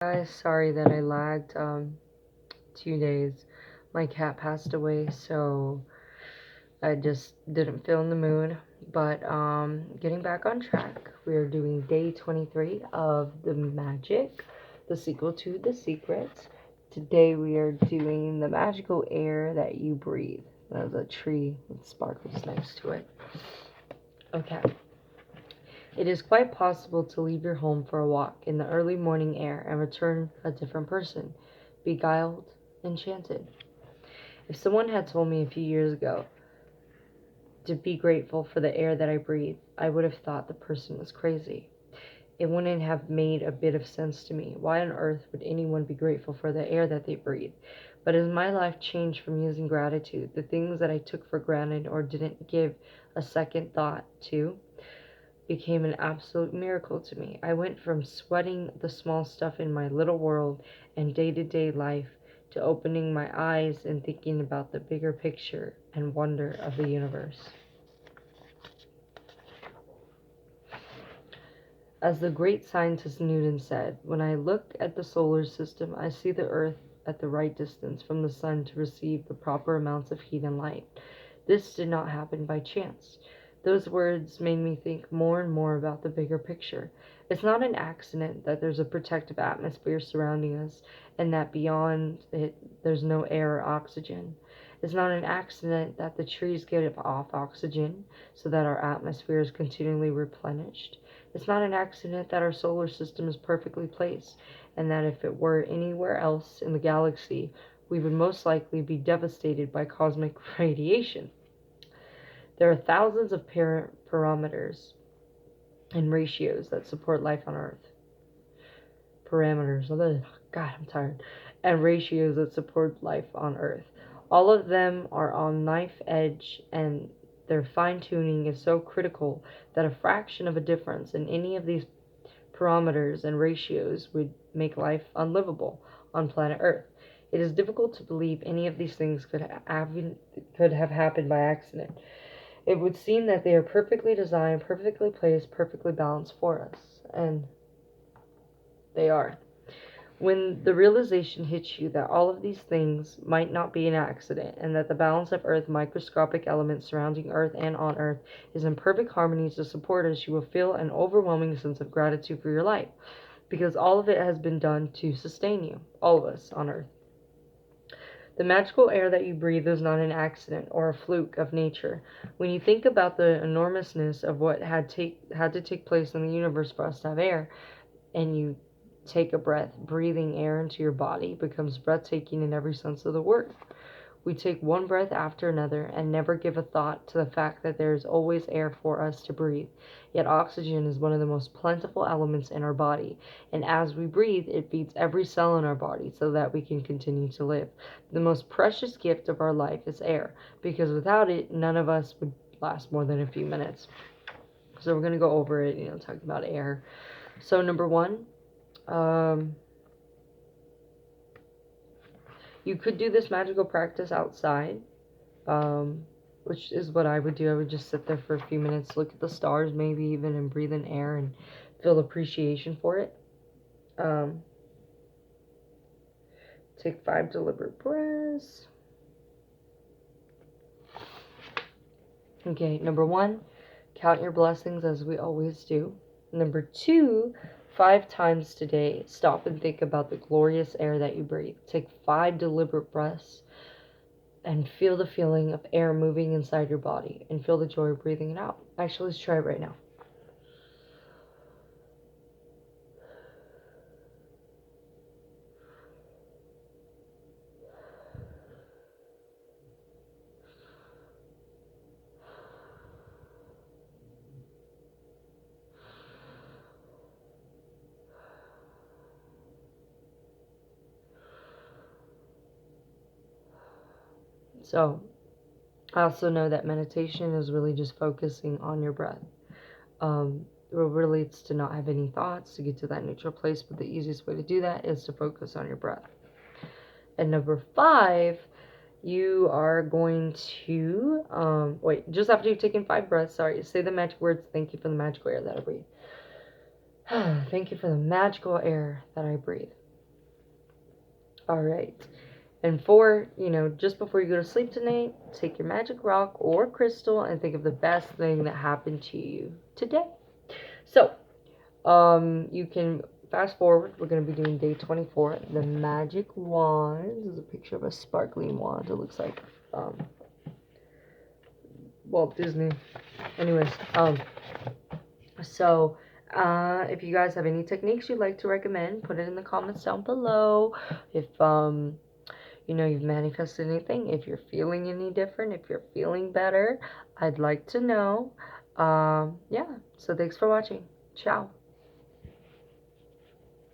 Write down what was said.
Guys, sorry that I lagged 2 days. My cat passed away, so I just didn't feel in the mood. But getting back on track, we are doing day 23 of The Magic, the sequel to The Secret. Today we are doing the magical air that you breathe. There's a tree with sparkles next to it. Okay. It is quite possible to leave your home for a walk in the early morning air and return a different person, beguiled, enchanted. If someone had told me a few years ago to be grateful for the air that I breathe, I would have thought the person was crazy. It wouldn't have made a bit of sense to me. Why on earth would anyone be grateful for the air that they breathe? But as my life changed from using gratitude, the things that I took for granted or didn't give a second thought to became an absolute miracle to me. I went from sweating the small stuff in my little world and day to day life to opening my eyes and thinking about the bigger picture and wonder of the universe. As the great scientist Newton said, when I look at the solar system, I see the Earth at the right distance from the sun to receive the proper amounts of heat and light. This did not happen by chance. Those words made me think more and more about the bigger picture. It's not an accident that there's a protective atmosphere surrounding us and that beyond it there's no air or oxygen. It's not an accident that the trees give off oxygen so that our atmosphere is continually replenished. It's not an accident that our solar system is perfectly placed, and that if it were anywhere else in the galaxy, we would most likely be devastated by cosmic radiation. There are thousands of parameters and ratios that support life on Earth. Parameters, God, I'm tired. And ratios that support life on Earth. All of them are on knife edge, and their fine tuning is so critical that a fraction of a difference in any of these parameters and ratios would make life unlivable on planet Earth. It is difficult to believe any of these things could have happened by accident. It would seem that they are perfectly designed, perfectly placed, perfectly balanced for us. And they are. When the realization hits you that all of these things might not be an accident, and that the balance of Earth's microscopic elements surrounding Earth and on Earth is in perfect harmony to support us, you will feel an overwhelming sense of gratitude for your life, because all of it has been done to sustain you, all of us on Earth. The magical air that you breathe is not an accident or a fluke of nature. When you think about the enormousness of what had to take place in the universe for us to have air, and you take a breath, breathing air into your body becomes breathtaking in every sense of the word. We take one breath after another and never give a thought to the fact that there is always air for us to breathe. Yet oxygen is one of the most plentiful elements in our body, and as we breathe, it feeds every cell in our body so that we can continue to live. The most precious gift of our life is air, because without it, none of us would last more than a few minutes. So we're going to go over it, talking about air. So number one, you could do this magical practice outside, which is what I would do. I would just sit there for a few minutes, look at the stars, maybe even, and breathe in air and feel appreciation for it. Take 5 deliberate breaths. Okay, number 1, count your blessings as we always do. Number 2, 5 times today, stop and think about the glorious air that you breathe. Take 5 deliberate breaths and feel the feeling of air moving inside your body and feel the joy of breathing it out. Actually, let's try it right now. So, I also know that meditation is really just focusing on your breath. It relates to not have any thoughts, to get to that neutral place, but the easiest way to do that is to focus on your breath. And number 5, you are going to, just after you've taken 5 breaths, say the magic words, thank you for the magical air that I breathe. Thank you for the magical air that I breathe. All right. And 4, just before you go to sleep tonight, take your magic rock or crystal and think of the best thing that happened to you today. So, you can fast forward. We're going to be doing day 24. The magic wand. This is a picture of a sparkling wand. It looks like Walt Disney. Anyways, so if you guys have any techniques you'd like to recommend, put it in the comments down below. If you've manifested anything, if you're feeling any different, if you're feeling better, I'd like to know. Yeah, so thanks for watching. Ciao.